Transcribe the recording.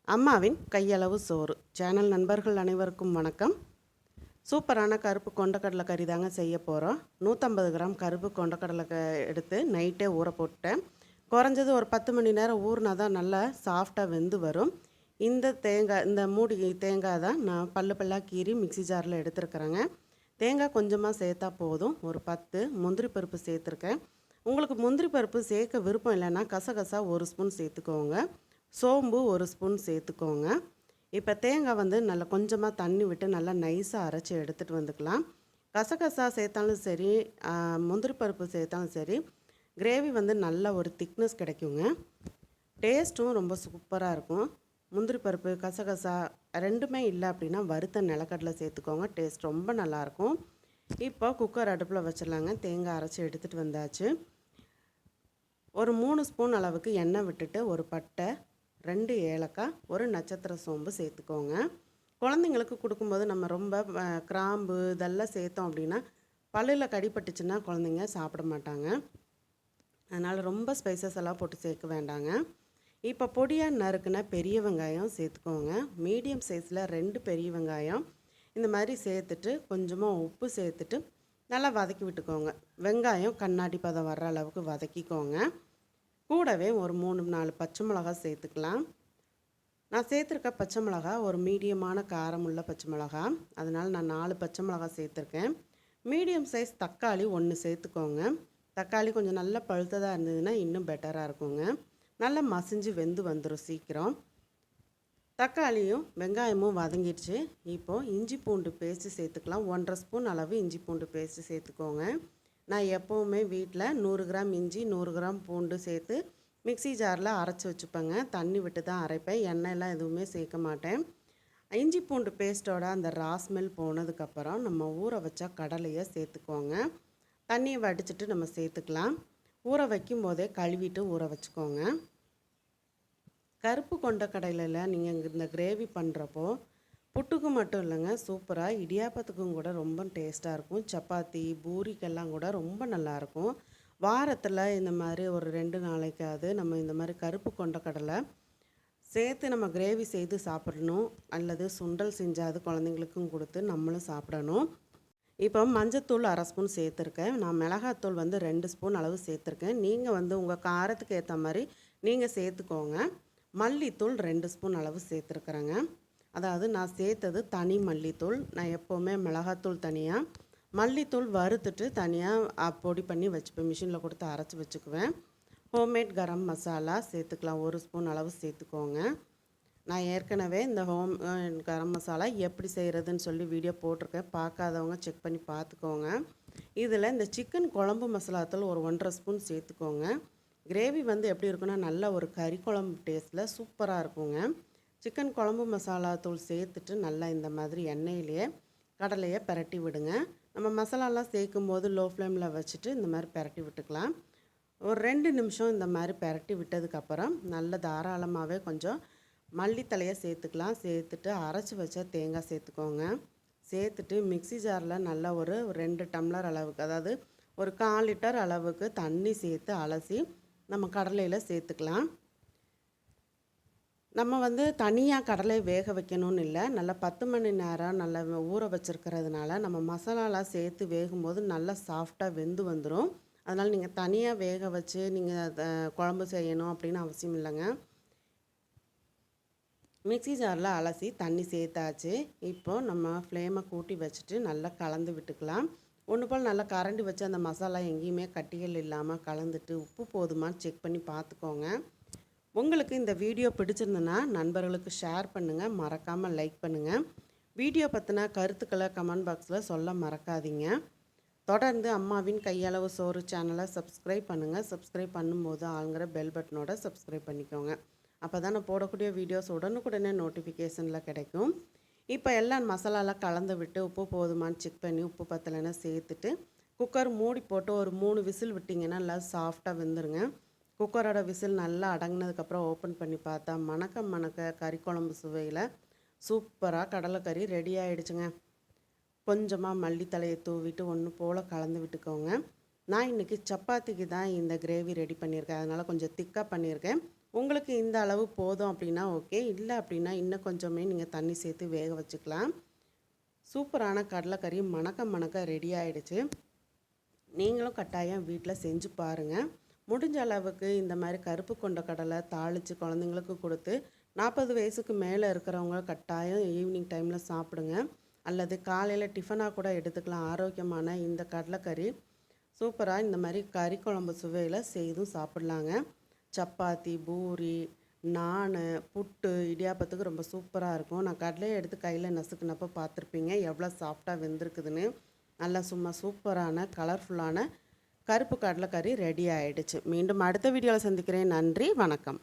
அம்மாவின் கையளவு சோறு சேனல் நண்பர்கள் அனைவருக்கும் வணக்கம். சூப்பரான கருப்பு கொண்டக்கடலை கறி தாங்க செய்ய போகிறோம். 150 கிராம் கருப்பு கொண்டக்கடலை எடுத்து நைட்டே ஊற போட்டேன். குறைஞ்சது ஒரு 10 மணி நேரம் ஊறினா தான் நல்லா சாஃப்டாக வெந்து வரும். இந்த மூடி தேங்காய் தான் நான் பல்லாக கீறி மிக்சி ஜாரில் எடுத்துருக்குறேங்க. தேங்காய் கொஞ்சமாக சேர்த்தா போதும். ஒரு 10 முந்திரி பருப்பு சேர்த்துருக்கேன். உங்களுக்கு முந்திரி பருப்பு சேர்க்க விருப்பம் இல்லைன்னா கசகசா 1 ஸ்பூன் சேர்த்துக்கோங்க. சோம்பு 1 ஸ்பூன் சேர்த்துக்கோங்க. இப்போ தேங்காய் நல்லா கொஞ்சமாக தண்ணி விட்டு நல்லா நைஸாக அரைச்சி எடுத்துகிட்டு வந்துக்கலாம். கசகசா சேர்த்தாலும் சரி, முந்திரி பருப்பு சேர்த்தாலும் சரி, கிரேவி நல்ல ஒரு திக்னஸ் கிடைக்குங்க. டேஸ்ட்டும் ரொம்ப சூப்பராக இருக்கும். முந்திரி பருப்பு கசகசா ரெண்டுமே இல்லை அப்படின்னா வறுத்த நிலக்கடலை சேர்த்துக்கோங்க. டேஸ்ட் ரொம்ப நல்லாயிருக்கும். இப்போ குக்கர் அடுப்பில் வச்சிடலாங்க. தேங்காய் அரைச்சி எடுத்துகிட்டு வந்தாச்சு. ஒரு 3 ஸ்பூன் அளவுக்கு எண்ணெய் விட்டுட்டு ஒரு பட்டை, 2 ஏலக்காய், ஒரு நட்சத்திர சோம்பு சேர்த்துக்கோங்க. குழந்தைங்களுக்கு கொடுக்கும்போது நம்ம ரொம்ப கிராம்பு இதெல்லாம் சேர்த்தோம் அப்படின்னா பல்லில் கடிப்பட்டுச்சுன்னா குழந்தைங்க சாப்பிட மாட்டாங்க. அதனால் ரொம்ப ஸ்பைசஸ் எல்லாம் போட்டு சேர்க்க வேண்டாங்க. இப்போ பொடியாக நறுக்குன பெரிய வெங்காயம் சேர்த்துக்கோங்க. மீடியம் சைஸில் 2 பெரிய வெங்காயம் இந்த மாதிரி சேர்த்துட்டு கொஞ்சமாக உப்பு சேர்த்துட்டு நல்லா வதக்கி விட்டுக்கோங்க. வெங்காயம் கண்ணாடி பதம் வர்ற அளவுக்கு வதக்கிக்கோங்க. கூடவே ஒரு 3-4 பச்சை மிளகாய் சேர்த்துக்கலாம். நான் சேர்த்துருக்க பச்சை மிளகாய் ஒரு மீடியமான காரமுள்ள பச்சை மிளகாய், அதனால் நான் 4 பச்சை மிளகாய் சேர்த்துருக்கேன். மீடியம் சைஸ் தக்காளி 1 சேர்த்துக்கோங்க. தக்காளி கொஞ்சம் நல்லா பழுத்ததாக இருந்ததுன்னா இன்னும் பெட்டராக இருக்குங்க. நல்லா மசிஞ்சு வெந்து வந்துடும் சீக்கிரம். தக்காளியும் வெங்காயமும் வதங்கிடுச்சு. இப்போது இஞ்சி பூண்டு பேஸ்ட்டு சேர்த்துக்கலாம். 1.5 ஸ்பூன் அளவு இஞ்சி பூண்டு பேஸ்ட்டு சேர்த்துக்கோங்க. நான் எப்போவுமே வீட்டில் 100 கிராம் இஞ்சி 100 கிராம் பூண்டு சேர்த்து மிக்சி ஜாரில் அரைச்சி வச்சுப்பேங்க. தண்ணி விட்டு தான் அரைப்பேன். எண்ணெயெல்லாம் எதுவுமே சேர்க்க மாட்டேன். இஞ்சி பூண்டு பேஸ்ட்டோட அந்த ஸ்மெல் போனதுக்கப்புறம் நம்ம ஊற வச்ச கடலையை சேர்த்துக்கோங்க. தண்ணியை வடிச்சிட்டு நம்ம சேர்த்துக்கலாம். ஊற வைக்கும் போதே கழுவிட்டு ஊற வச்சுக்கோங்க. கருப்பு கொண்ட கடலையில் நீங்கள் இந்த கிரேவி பண்ணுறப்போ புட்டுக்கு மட்டும் இல்லைங்க, சூப்பராக இடியாப்பத்துக்கும் கூட ரொம்ப டேஸ்ட்டாக இருக்கும். சப்பாத்தி பூரிக்கெல்லாம் கூட ரொம்ப நல்லாயிருக்கும். வாரத்தில் இந்த மாதிரி ஒரு 2 நாளைக்காவது நம்ம இந்த மாதிரி கருப்பு கொண்டக்கடலை சேர்த்து நம்ம கிரேவி செய்து சாப்பிடணும். அல்லது சுண்டல் செஞ்சாது குழந்தைங்களுக்கும் கொடுத்து நம்மளும் சாப்பிடணும். இப்போ மஞ்சத்தூள் 1/2 ஸ்பூன் சேர்த்துருக்கேன். நான் மிளகாத்தூள் 2 ஸ்பூன் அளவு சேர்த்துருக்கேன். நீங்கள் உங்கள் காரத்துக்கு ஏற்ற மாதிரி நீங்கள் சேர்த்துக்கோங்க. மல்லித்தூள் 2 ஸ்பூன் அளவு சேர்த்துருக்குறேங்க. அதாவது நான் சேர்த்தது தனி மல்லித்தூள். நான் எப்போவுமே மிளகாத்தூள் தனியாக, மல்லித்தூள் வறுத்துட்டு தனியாக பொடி பண்ணி வச்சுப்பேன். மிஷினில் கொடுத்து அரைச்சி வச்சுக்குவேன். ஹோம்மேட் கரம் மசாலா சேர்த்துக்கலாம். 1 ஸ்பூன் அளவு சேர்த்துக்கோங்க. நான் ஏற்கனவே இந்த கரம் மசாலா எப்படி செய்கிறதுன்னு சொல்லி வீடியோ போட்டிருக்கேன். பார்க்காதவங்க செக் பண்ணி பார்த்துக்கோங்க. இதில் இந்த சிக்கன் குழம்பு மசாலாத்தூள் ஒரு 1.5 ஸ்பூன் சேர்த்துக்கோங்க. கிரேவி எப்படி இருக்குன்னா நல்ல ஒரு கறி குழம்பு டேஸ்ட்டில் சூப்பராக இருக்குங்க. சிக்கன் குழம்பு மசாலா தூள் சேர்த்துட்டு நல்லா இந்த மாதிரி எண்ணெயிலேயே கடலையை பரட்டி விடுங்க. நம்ம மசாலாலாம் சேர்க்கும் போது லோ ஃப்ளேமில் வச்சுட்டு இந்த மாதிரி பரட்டி விட்டுக்கலாம். ஒரு 2 நிமிஷம் இந்த மாதிரி பரட்டி விட்டதுக்கப்புறம் நல்ல தாராளமாகவே கொஞ்சம் மல்லித்தலையை சேர்த்துக்கலாம். சேர்த்துட்டு அரைச்சி வச்ச தேங்காய் சேர்த்துக்கோங்க. சேர்த்துட்டு மிக்சி ஜாரில் நல்லா ஒரு 2 டம்ளர் அளவுக்கு, அதாவது ஒரு 1/4 லிட்டர் அளவுக்கு தண்ணி சேர்த்து அலசி நம்ம கடலையில் சேர்த்துக்கலாம். நம்ம தனியாக கடலை வேக வைக்கணும்னு இல்லை. நல்லா 10 மணி நேரம் நல்லா ஊற வச்சுருக்கிறதுனால நம்ம மசாலாலாம் சேர்த்து வேகும்போது நல்லா சாஃப்டாக வெந்து வந்துடும். அதனால் நீங்கள் தனியாக வேக வச்சு நீங்கள் அதை குழம்பு செய்யணும் அப்படின்னு அவசியம் இல்லைங்க. மிக்சி ஜாரில் அலசி தண்ணி சேர்த்தாச்சு. இப்போது நம்ம ஃப்ளேமை கூட்டி வச்சுட்டு நல்லா கலந்து விட்டுக்கலாம். ஒன்று போல் நல்லா கரண்டி வச்சு அந்த மசாலா எங்கேயுமே கட்டிகள் இல்லாமல் கலந்துட்டு உப்பு போதுமான்னு செக் பண்ணி பார்த்துக்கோங்க. உங்களுக்கு இந்த வீடியோ பிடிச்சிருந்துன்னா நண்பர்களுக்கு ஷேர் பண்ணுங்கள். மறக்காமல் லைக் பண்ணுங்கள். வீடியோ பற்றின கருத்துக்களை கமெண்ட் பாக்ஸில் சொல்ல மறக்காதீங்க. தொடர்ந்து அம்மாவின் கையளவு சோறு சேனலை சப்ஸ்கிரைப் பண்ணுங்கள். சப்ஸ்கிரைப் பண்ணும்போது ஆளுங்கிற பெல் பட்டனோட சப்ஸ்கிரைப் பண்ணிக்கோங்க. அப்போ தான் நான் போடக்கூடிய வீடியோஸ் உடனுக்குடனே நோட்டிஃபிகேஷனில் கிடைக்கும். இப்போ எல்லாம் மசாலாலாம் கலந்து விட்டு உப்பு போதுமான்னு செக் பண்ணி உப்பு பத்தலைன்னா சேர்த்துட்டு குக்கர் மூடி போட்டு ஒரு 3 விசில் விட்டிங்கன்னா நல்லா சாஃப்டாக வெந்துருங்க. குக்கரோட விசில் நல்லா அடங்கினதுக்கப்புறம் ஓப்பன் பண்ணி பார்த்தா மணக்க கறி குழம்பு சுவையில் சூப்பராக கடலைக்கறி ரெடி ஆகிடுச்சுங்க. கொஞ்சமாக மல்லித்தலையை தூவிட்டு ஒன்று போல் கலந்து விட்டுக்கோங்க. நான் இன்றைக்கி சப்பாத்திக்கு தான் இந்த கிரேவி ரெடி பண்ணியிருக்கேன். அதனால் கொஞ்சம் திக்காக பண்ணியிருக்கேன். உங்களுக்கு இந்த அளவு போதும் அப்படின்னா ஓகே. இல்லை அப்படின்னா இன்னும் கொஞ்சமே நீங்கள் தண்ணி சேர்த்து வேக வச்சுக்கலாம். சூப்பரான கடலைக்கறி மணக்க மணக்க ரெடி ஆயிடுச்சு. நீங்களும் கட்டாயம் வீட்டில் செஞ்சு பாருங்கள். முடிஞ்ச அளவுக்கு இந்த மாதிரி கருப்பு கொண்ட கடலை தாளித்து குழந்தைங்களுக்கு கொடுத்து 40 வயசுக்கு மேலே இருக்கிறவங்க கட்டாயம் ஈவினிங் டைமில் சாப்பிடுங்க. அல்லது காலையில் டிஃபனாக கூட எடுத்துக்கலாம். ஆரோக்கியமான இந்த கடலைக்கறி சூப்பராக இந்த மாதிரி கறி குழம்பு சுவையில் செய்தும் சாப்பிட்லாங்க. சப்பாத்தி, பூரி, நாண், புட்டு, இடியாப்பத்துக்கு ரொம்ப சூப்பராக இருக்கும். நான் கடலையை எடுத்து கையில் நசுக்குனப்போ பார்த்துருப்பீங்க எவ்வளோ சாஃப்டாக வெந்திருக்குதுன்னு. நல்லா சும்மா சூப்பரான கலர்ஃபுல்லான கருப்பு கடலைக்கறி ரெடி ஆயிடுச்சு. மீண்டும் அடுத்த வீடியோவில் சந்திக்கிறேன். நன்றி, வணக்கம்.